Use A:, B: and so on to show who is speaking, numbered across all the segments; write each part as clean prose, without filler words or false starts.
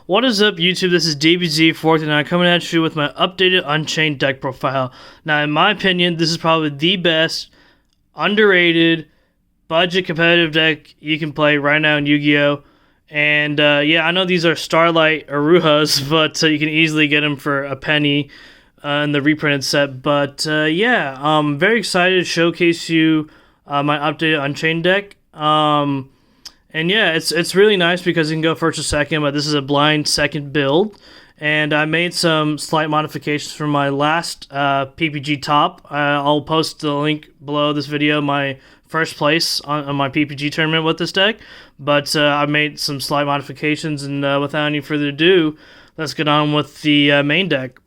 A: What is up, YouTube? This is DBZ49 coming at you with my updated Unchained deck profile. Now, in my opinion, this is probably the best, underrated, budget competitive deck you can play right now in Yu-Gi-Oh! And yeah, I know these are Starlight Aruhas, but you can easily get them for a penny in the reprinted set. But yeah, I'm very excited to showcase you my updated Unchained deck. And yeah, it's really nice because you can go first or second, but this is a blind second build. And I made some slight modifications from my last PPG top. I'll post the link below this video, my first place on my PPG tournament with this deck. But I made some slight modifications, and without any further ado, let's get on with the main deck.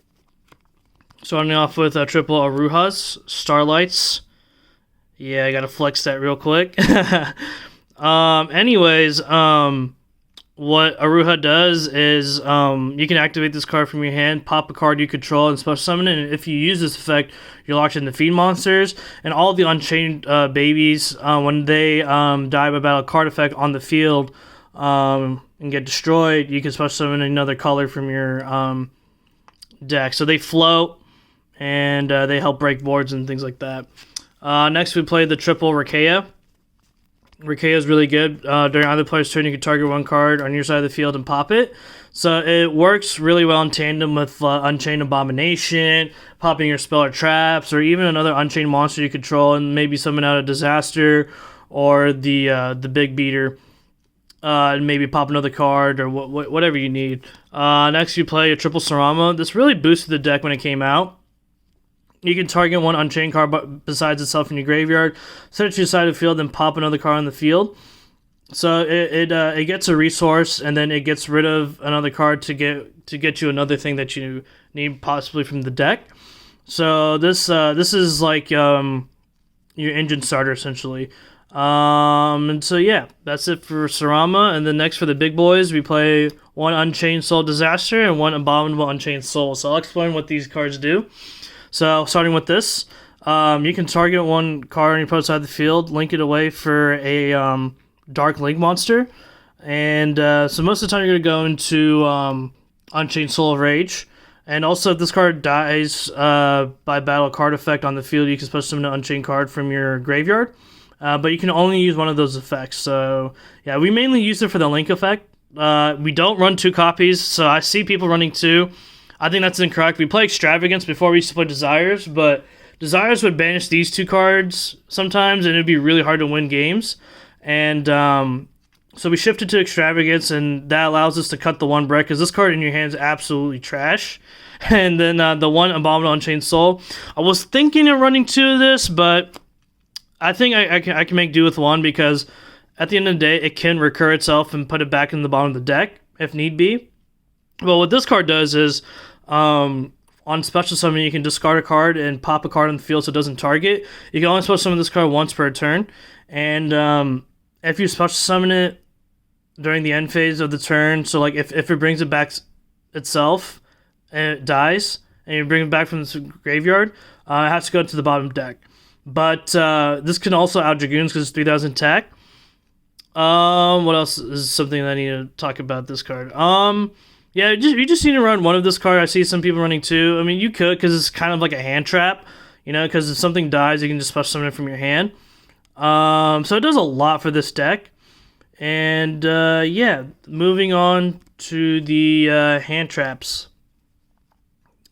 A: Starting off with triple Aruhas, Starlights. Yeah, I gotta flex that real quick. Anyways, what Aruha does is you can activate this card from your hand, pop a card you control, and special summon it. And if you use this effect, you're locked in the feed monsters. And all the Unchained babies, when they die by battle card effect on the field and get destroyed, you can special summon another color from your deck. So they float, and they help break boards and things like that. Next, we play the triple Rakea. Rakea is really good. During either player's turn, you can target one card on your side of the field and pop it. So it works really well in tandem with Unchained Abomination, popping your spell or traps, or even another Unchained monster you control, and maybe summon out a Disaster or the Big Beater, and maybe pop another card or whatever you need. Next, you play a triple Sarama. This really boosted the deck when it came out. You can target one Unchained card besides itself in your graveyard, set it to your side of the field, then pop another card on the field. So it gets a resource, and then it gets rid of another card to get you another thing that you need possibly from the deck. So this is like your engine starter essentially. And so yeah, that's it for Sarama. And then next for the big boys, we play one Unchained Soul Disaster and one Abominable Unchained Soul. So I'll explain what these cards do. So, starting with this, you can target one card on your opponent's side of the field, link it away for a Dark Link monster, and so most of the time you're going to go into Unchained Soul of Rage, and also if this card dies by battle card effect on the field, you can special summon an Unchained card from your graveyard, but you can only use one of those effects. So, yeah, we mainly use it for the link effect. We don't run 2 copies, so I see people running 2. I think that's incorrect. We play Extravagance before we used to play Desires, but Desires would banish these 2 cards sometimes, and it would be really hard to win games. And so we shifted to Extravagance, and that allows us to cut the 1 brick, because this card in your hand is absolutely trash. And then the one Abominable Unchained Soul. I was thinking of running 2 of this, but I think I can make do with 1, because at the end of the day, it can recur itself and put it back in the bottom of the deck, if need be. Well, what this card does is, on special summon, you can discard a card and pop a card on the field so it doesn't target. You can only special summon this card once per turn, and if you special summon it during the end phase of the turn, so like if it brings it back itself and it dies, and you bring it back from the graveyard, it has to go to the bottom deck. But this can also out Dragoons because it's 3,000 attack. What else is something that I need to talk about this card? Yeah, you just need to run one of this card. I see some people running 2. I mean, you could, because it's kind of like a hand trap, you know, because if something dies, you can just special summon it from your hand. So it does a lot for this deck. And, yeah, moving on to the hand traps.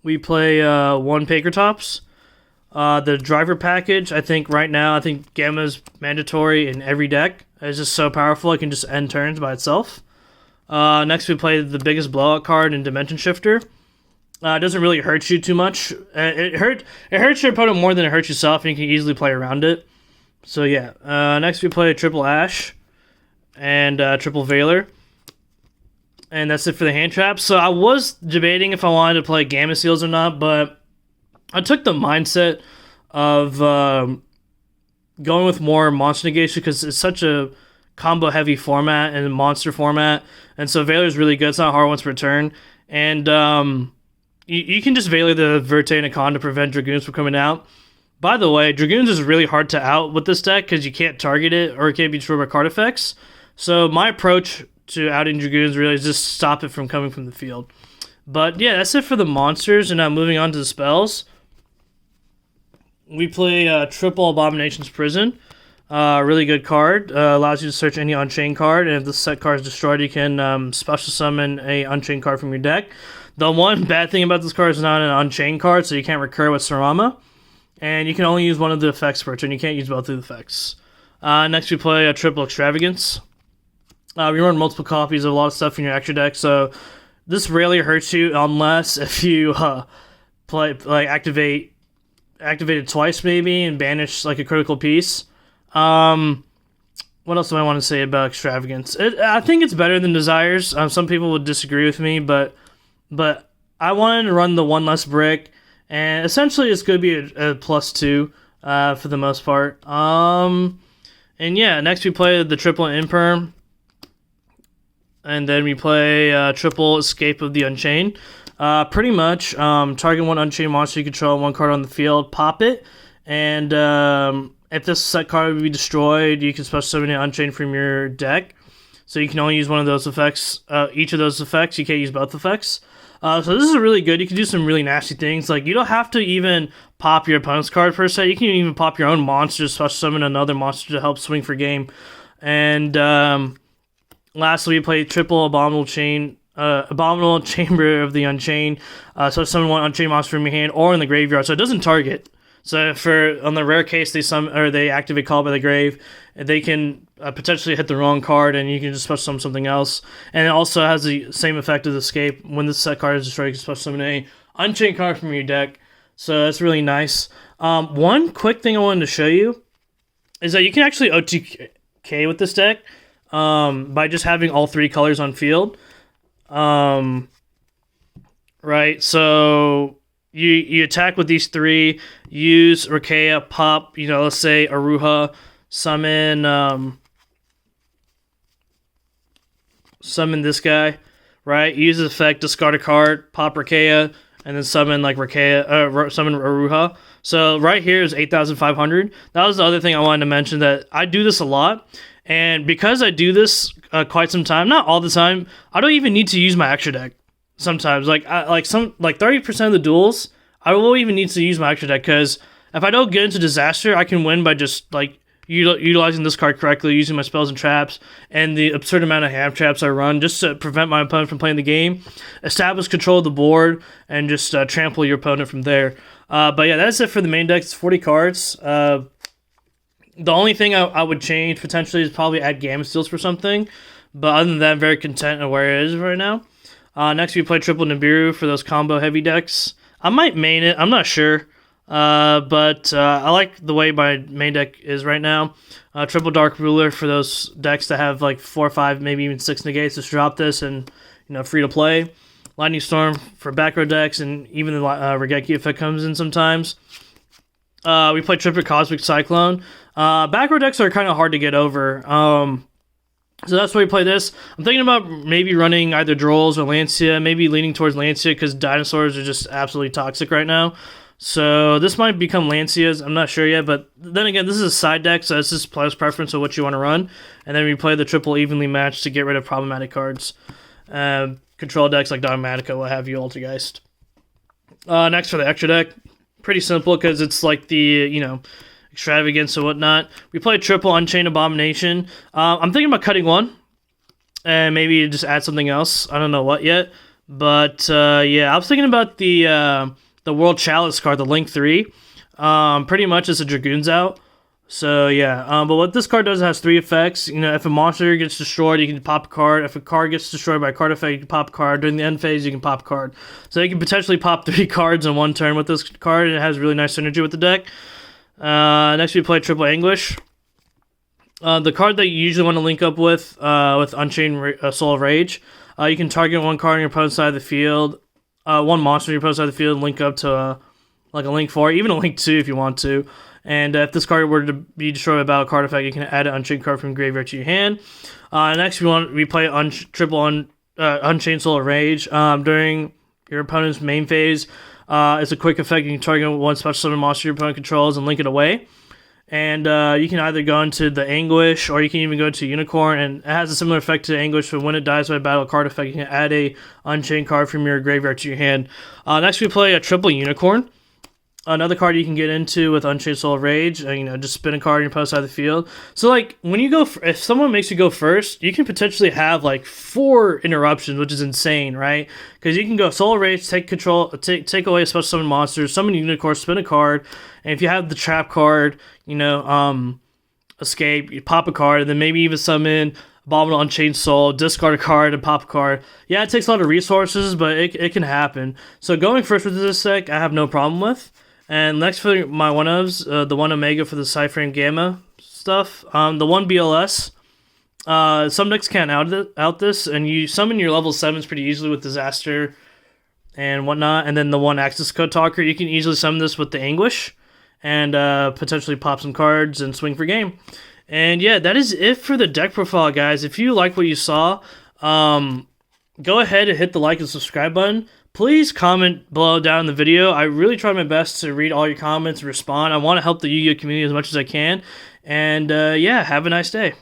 A: We play one Pankratops. The driver package, I think right now, I think Gamma is mandatory in every deck. It's just so powerful, it can just end turns by itself. Next, we play the biggest blowout card in Dimension Shifter. It doesn't really hurt you too much. It hurts your opponent more than it hurts yourself, and you can easily play around it. So yeah. Next, we play a triple Ash and triple Veiler, and that's it for the hand traps. So I was debating if I wanted to play Gamma Seals or not, but I took the mindset of going with more monster negation because it's such a combo heavy format and monster format, and so Veiler is really good. It's not hard once per turn, and you can just Veiler the Verte and a Con to prevent Dragoons from coming out. By the way, Dragoons is really hard to out with this deck because you can't target it or it can't be destroyed by card effects. So my approach to adding Dragoons really is just stop it from coming from the field. But yeah, that's it for the monsters, and now moving on to the spells. We play triple Abomination's Prison. Really good card. Allows you to search any Unchained card, and if the set card is destroyed, you can special summon a Unchained card from your deck. The one bad thing about this card is not an Unchained card, so you can't recur with Sarama. And you can only use one of the effects per turn. You can't use both of the effects. Next, we play a triple Extravagance. We run multiple copies of a lot of stuff in your extra deck, so this rarely hurts you unless if you activate it twice maybe and banish like a critical piece. What else do I want to say about Extravagance? I think it's better than Desires. Some people would disagree with me, but I wanted to run the one less brick, and essentially it's going to be a +2 for the most part. And yeah, next we play the triple Imperm, and then we play triple Escape of the Unchained. Pretty much, target one Unchained monster you control, one card on the field, pop it, and if this set card would be destroyed, you can special summon an Unchained from your deck. So you can only use one of those effects, each of those effects. You can't use both effects. So this is really good. You can do some really nasty things. Like, you don't have to even pop your opponent's card per se. You can even pop your own monster, special summon another monster to help swing for game. And lastly, we play triple Abominable Chamber of the Unchained. So summon one Unchained monster from your hand or in the graveyard. So it doesn't target. So on the rare case they activate Call by the Grave, they can potentially hit the wrong card, and you can just special summon something else. And it also has the same effect as Escape. When this set card is destroyed, you can special summon a Unchained card from your deck. So that's really nice. One quick thing I wanted to show you is that you can actually OTK with this deck by just having all three colors on field. Right, so you attack with these three, use Rakea, pop, let's say Aruha, summon this guy, right? Use the effect, discard a card, pop Rakea, and then summon summon Aruha. So right here is 8,500. That was the other thing I wanted to mention, that I do this a lot, and because I do this quite some time, not all the time, I don't even need to use my extra deck. Sometimes, like 30% of the duels, I will even need to use my extra deck, because if I don't get into Disaster, I can win by just utilizing this card correctly, using my spells and traps, and the absurd amount of hand traps I run just to prevent my opponent from playing the game, establish control of the board, and just trample your opponent from there. But yeah, that's it for the main deck. It's 40 cards. The only thing I would change potentially is probably add Gamma Steals for something, but other than that, I'm very content on where it is right now. Next, we play triple Nibiru for those combo heavy decks. I might main it. I'm not sure. But I like the way my main deck is right now. Triple Dark Ruler for those decks that have 4 or 5, maybe even 6 negates. Just drop this and, free to play. Lightning Storm for back row decks, and even the Regeki effect comes in sometimes. We play triple Cosmic Cyclone. Back row decks are kind of hard to get over. So that's why we play this. I'm thinking about maybe running either Drolls or Lancia, maybe leaning towards Lancia because dinosaurs are just absolutely toxic right now. So this might become Lancias. I'm not sure yet, but then again, this is a side deck, so it's just player's preference of what you want to run. And then we play the triple evenly matched to get rid of problematic cards. Control decks like Dogmatica, what have you, Altergeist. Next for the extra deck. Pretty simple because it's like the, Extravagance and whatnot. We play triple Unchained Abomination. I'm thinking about cutting one and maybe just add something else. I don't know what yet, but yeah, I was thinking about the World Chalice card, the Link 3. Pretty much it's a Dragoons out. So yeah, but what this card does, it has 3 effects. If a monster gets destroyed, you can pop a card. If a card gets destroyed by a card effect, you can pop a card. During the end phase, you can pop a card. So you can potentially pop 3 cards in one turn with this card. It has really nice synergy with the deck. Next we play triple Anguish. The card that you usually want to link up with Unchained Soul of Rage. You can target one card on your opponent's side of the field, one monster on your opponent's side of the field, and link up to a Link 4, even a Link 2 if you want to. And if this card were to be destroyed by a battle card effect, you can add an Unchained card from graveyard to your hand. Next we play triple Unchained Soul of Rage. During your opponent's main phase, it's a quick effect. You can target one special summon monster your opponent controls and link it away. And you can either go into the Anguish, or you can even go to Unicorn, and it has a similar effect to Anguish, but when it dies by battle card effect, you can add a Unchained card from your graveyard to your hand. Next we play a triple Unicorn. Another card you can get into with Unchained Soul of Rage, just spin a card and post out of the field. So, like, when you go, if someone makes you go first, you can potentially have, like, 4 interruptions, which is insane, right? Because you can go Soul of Rage, take control, take away a special summon monster, summon a Unicorn, spin a card, and if you have the trap card, escape, you pop a card, and then maybe even summon Abominable Unchained Soul, discard a card, and pop a card. Yeah, it takes a lot of resources, but it can happen. So going first with this deck, I have no problem with. And next for my one-ofs, the one Omega for the PSY-Frame Gamma stuff. The one BLS, some decks can't out this, and you summon your level 7s pretty easily with Disaster and whatnot. And then the one Accesscode Talker, you can easily summon this with the Anguish and potentially pop some cards and swing for game. And yeah, that is it for the deck profile, guys. If you like what you saw, go ahead and hit the like and subscribe button. Please comment below down in the video. I really try my best to read all your comments and respond. I want to help the Yu-Gi-Oh community as much as I can. And yeah, have a nice day.